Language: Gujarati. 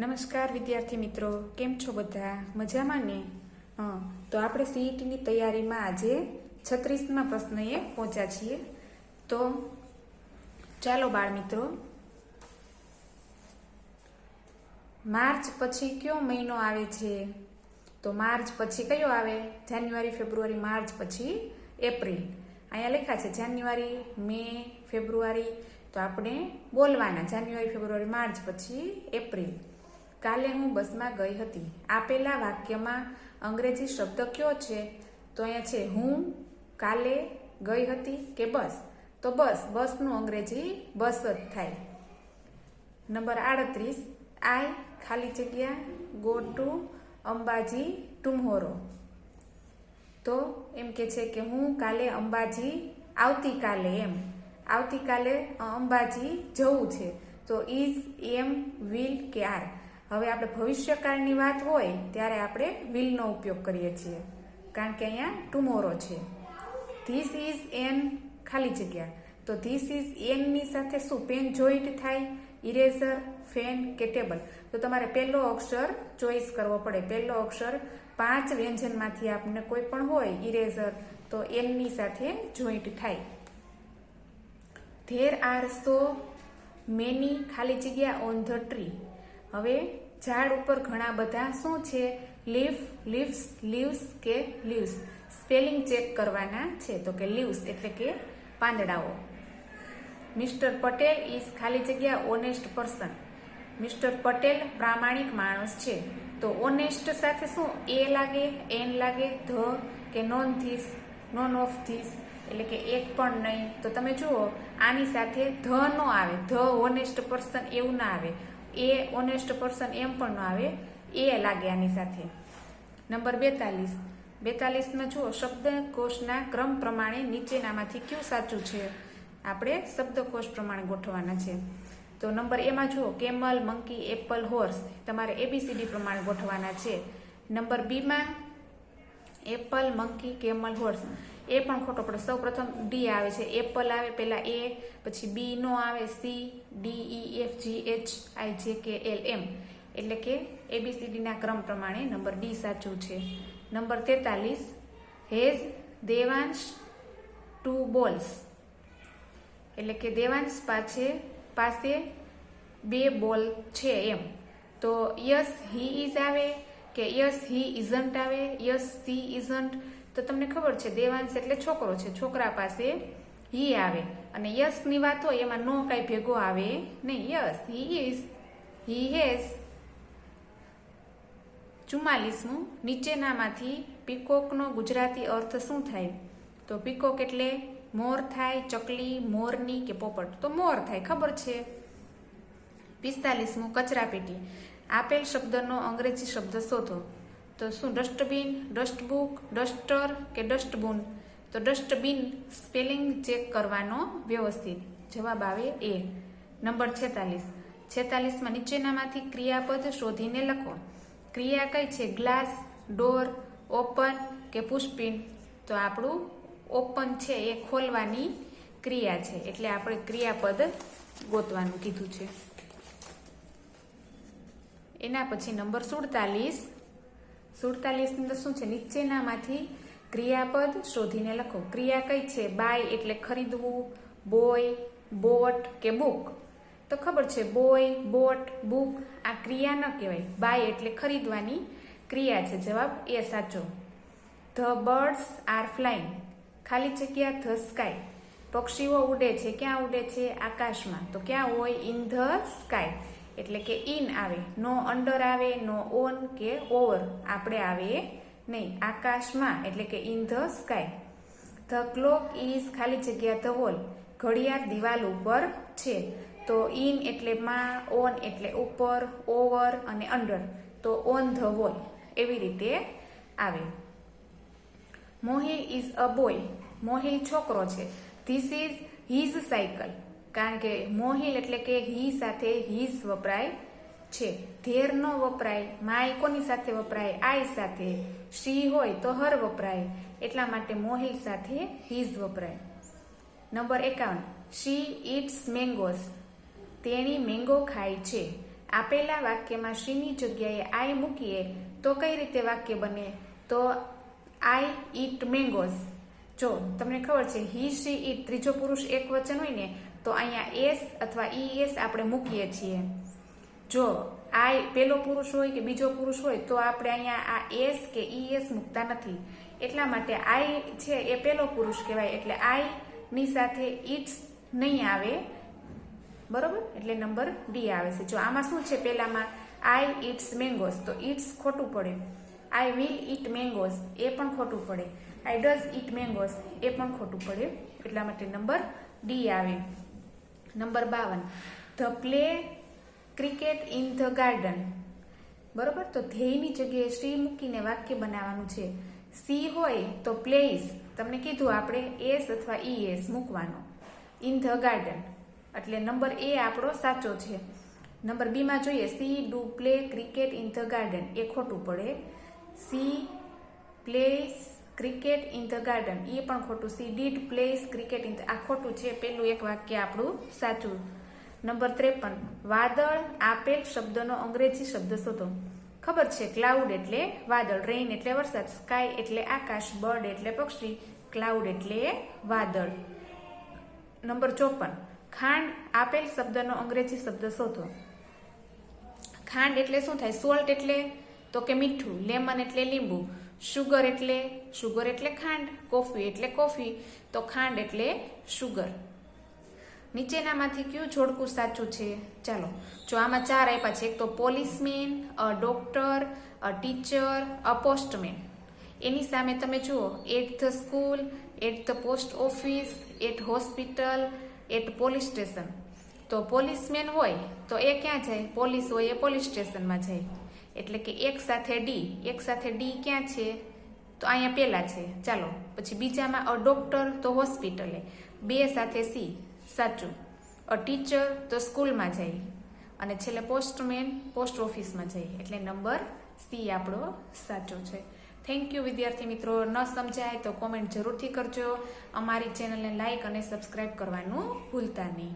નમસ્કાર વિદ્યાર્થી મિત્રો, કેમ છો બધા? મજામાં ને? તો આપણે સીઈટીની તૈયારીમાં આજે 36મા પ્રશ્નએ પહોંચ્યા છીએ. તો ચાલો બાળ મિત્રો, માર્ચ પછી કયો મહિનો આવે છે? તો માર્ચ પછી કયો આવે? જાન્યુઆરી, ફેબ્રુઆરી, માર્ચ પછી એપ્રિલ. અહીંયા લખ્યા છે જાન્યુઆરી, મે, ફેબ્રુઆરી. તો આપણે બોલવાના જાન્યુઆરી, ફેબ્રુઆરી, માર્ચ પછી એપ્રિલ. કાલે હું બસમાં ગઈ હતી. આપેલા વાક્યમાં અંગ્રેજી શબ્દ કયો છે? તો અહીંયા છે હું, કાલે, ગઈ હતી કે બસ. તો બસનું અંગ્રેજી બસ જ થાય. નંબર 38, આઈ ખાલી જગ્યા ગો ટુ અંબાજી ટુમોરો. તો એમ કે છે કે હું કાલે અંબાજી, આવતીકાલે, એમ આવતીકાલે અંબાજી જવું છે. તો ઇઝ, એમ, વિલ કે આર. હવે આપણે ભવિષ્યકાળની વાત હોય ત્યારે આપણે વિલનો ઉપયોગ કરીએ છીએ, કારણ કે અહીંયા ટુમોરો છે. ધીસ ઇઝ એન ખાલી જગ્યા. તો ધીસ ઇઝ એનની સાથે શું પેન જોઈન્ટ થાય? ઇરેઝર, ફેન કે ટેબલ. તો તમારે પહેલો અક્ષર ચોઈસ કરવો પડે. પહેલો અક્ષર 5 વ્યંજનમાંથી આપણને કોઈ પણ હોય ઇરેઝર, તો એનની સાથે જોઈન્ટ થાય. ધેર આર સો મેની ખાલી જગ્યા ઓન ધ ટ્રી. હવે ઝાડ ઉપર ઘણા બધા શું છે? લીફ, લીવ્સ, લીવ્સ કે લીવ્સ. સ્પેલિંગ ચેક કરવાના છે. તો કે લીવ્સ એટલે કે પાંદડાઓ. મિસ્ટર પટેલ ઇઝ ખાલી જગ્યા ઓનેસ્ટ પર્સન. મિસ્ટર પટેલ પ્રામાણિક માણસ છે. તો ઓનેસ્ટ સાથે શું એ લાગે, એન લાગે, ધ કે non this, non of this, એટલે કે એક પણ નહીં. તો તમે જુઓ આની સાથે ધ નો આવે. ધ ઓનેસ્ટ પર્સન એવું ના આવે. એ ઓનેસ્ટ પર્સન એમ પણ ન આવે, એ લાગે આની સાથે. નંબર 42. 42માં જુઓ શબ્દકોશના ક્રમ પ્રમાણે નીચેનામાંથી કયું સાચું છે? આપણે શબ્દકોશ પ્રમાણે ગોઠવવાના છે. તો નંબર એમાં જુઓ કેમલ, મંકી, એપલ, હોર્સ. તમારે ABCD પ્રમાણે ગોઠવવાના છે. નંબર બીમાં એપલ, મંકી, કેમલ, હોર્સ. એ પણ ખોટો પડે. સૌ પ્રથમ ડી આવે છે, એપલ આવે પહેલા, એ પછી બી નો આવે, સી, ડી, ઈ, એફ, જી, એચ, આઈ, જે, કે, એલ, એમ. એટલે કે ABCD ના ક્રમ પ્રમાણે નંબર ડી સાચું છે. Number 43, has Devansh 2 balls. એટલે કે દેવાંશ પાસે 2 બોલ છે એમ. તો યસ હી ઇઝ આવે કે યસ હી ઇઝન્ટ આવે, યસ સી ઇઝન્ટ. તો તમને ખબર છે દેવાંશ એટલે છોકરો છે, છોકરા પાસે હી આવે. અને યસની વાત હોય એમાં નો કાંઈ ભેગો આવે નહીં. Yes he is, he has. 44મું નીચેનામાંથી પીકોકનો ગુજરાતી અર્થ શું થાય? તો પીકોક એટલે મોર થાય, ચકલી, મોરની કે પોપટ. તો મોર થાય, ખબર છે. 45મું કચરાપેટી. આપેલ શબ્દનો અંગ્રેજી શબ્દ શોધો. તો શું ડસ્ટબિન, ડસ્ટબુક, ડસ્ટર કે ડસ્ટબૂન? તો ડસ્ટબિન સ્પેલિંગ ચેક કરવાનો વ્યવસ્થિત. જવાબ આવે એ. નંબર 46. 46માં નીચેનામાંથી ક્રિયાપદ શોધીને લખો. ક્રિયા કઈ છે? ગ્લાસ, ડોર, ઓપન કે પુશપિન? તો આપણું ઓપન છે એ ખોલવાની ક્રિયા છે, એટલે આપણે ક્રિયાપદ ગોતવાનું કીધું છે. એના પછી નંબર 47. 47 ની અંદર શું છે? નીચેનામાંથી ક્રિયાપદ શોધીને લખો. ક્રિયા કઈ છે? બાય એટલે ખરીદવું, બોય, બોટ કે બુક? તો ખબર છે બોય, બોટ, બુક આ ક્રિયા ન કહેવાય. બાય એટલે ખરીદવાની ક્રિયા છે. જવાબ એ સાચો. The birds are flying. ખાલી જગ્યા ધ સ્કાય. પક્ષીઓ ઉડે છે. ક્યાં ઉડે છે? આકાશમાં. તો ક્યાં હોય? In the sky. એટલે કે ઇન આવે. નો અંડર આવે, નો ઓન કે ઓવર આપણે આવે નહીં. આકાશમાં એટલે કે in the sky. The clock is ખાલી જગ્યા ધ વોલ. ઘડિયાળ દિવાલ ઉપર છે. તો ઇન એટલે માં, ઓન એટલે ઉપર, ઓવર અને અંડર. તો ઓન ધ વોલ એવી રીતે આવે. મોહિલ ઇઝ અ બોય. મોહિલ છોકરો છે. This is his cycle. કારણ કે મોહિલ એટલે કે હી સાથે હિઝ વપરાય છે. ધેર નો વપરાય. માય કોની સાથે વપરાય? આઈ સાથે. શી હોય તો હર વપરાય. એટલા માટે મોહિલ સાથે હિઝ વપરાય. નંબર 51. She eats mangoes. તેણી મેંગો ખાય છે. આપેલા વાક્યમાં શીની જગ્યાએ આઈ મૂકીએ તો કઈ રીતે વાક્ય બને? તો આઈ ઈટ મેંગોઝ. જો તમને ખબર છે હી શી ઈટ ત્રીજો પુરુષ એક વચન હોય ને તો અહીંયા એસ અથવા ઈએસ આપણે મૂકીએ છીએ. જો આઈ પેલો પુરુષ હોય કે બીજો પુરુષ હોય તો આપણે અહીંયા આ એસ કે ઈએસ મૂકતા નથી. એટલા માટે આઈ છે એ પેલો પુરુષ કહેવાય, એટલે આઈ ની સાથે ઈટ્સ નહીં આવે, બરોબર? એટલે નંબર ડી આવે છે. જો આમાં શું છે, પેલામાં આઈ ઈટ્સ મેંગોઝ તો ઈટ્સ ખોટું પડે. આઈ વિલ ઈટ મેંગોઝ એ પણ ખોટું પડે. આઈ ડઝ ઈટ મેંગોઝ એ પણ ખોટું પડે. એટલા માટે નંબર ડી આવે. Number 52, the play cricket in the garden. બરોબર, તો ધ્યેયની જગ્યાએ શ્રી મૂકીને વાક્ય બનાવવાનું છે. સી હોય તો પ્લેઇસ, તમને કીધું આપણે એસ અથવા ઈએસ મૂકવાનો. ઇન ધ ગાર્ડન એટલે નંબર એ આપણો સાચો છે. નંબર બી માં જોઈએ, she do play cricket in the garden એ ખોટું પડે. She plays cricket in the garden એ પણ ખોટું. She did plays cricket in આ ખોટું છે. પેલું એક વાક્ય આપણું સાચું. નંબર 53, વાદળ આપેલ શબ્દનો અંગ્રેજી શબ્દ શોધો. ખબર છે ક્લાઉડ એટલે વાદળ, રેઇન એટલે વરસાદ, સ્કાય એટલે આકાશ, બર્ડ એટલે પક્ષી, ક્લાઉડ એટલે વાદળ. નંબર 54, ખાંડ આપેલ શબ્દનો અંગ્રેજી શબ્દ શોધો. ખાંડ એટલે શું થાય? સોલ્ટ એટલે તો કે મીઠું, લેમન એટલે લીંબુ, શુગર એટલે ખાંડ, કોફી એટલે કોફી, તો ખાંડ એટલે શુગર. નીચેનામાંથી કયું જોડકું સાચું છે? ચાલો, જો આમાં 4 આપ્યા છે. એક તો policeman, a doctor, a teacher, a postman. એની સામે તમે જુઓ, at the school, at the post office, at hospital, at police station. તો પોલીસમેન હોય તો એ ક્યાં જાય? પોલીસ હોય એ પોલીસ સ્ટેશનમાં જાય. એટલે કે એક સાથે ડી ક્યાં છે? તો અહીંયા પેલા છે. ચાલો પછી બીજામાં અ ડોક્ટર તો હોસ્પિટલે, 2 સાથે સી સાચું. અ ટીચર તો સ્કૂલમાં જાય અને છેલ્લે પોસ્ટમેન પોસ્ટ ઓફિસમાં જાય. એટલે નંબર સી આપણો સાચો છે. થેન્ક યુ વિદ્યાર્થી મિત્રો. ન સમજાય તો કોમેન્ટ જરૂરથી કરજો. અમારી ચેનલને લાઈક અને સબસ્ક્રાઈબ કરવાનું ભૂલતા નહીં.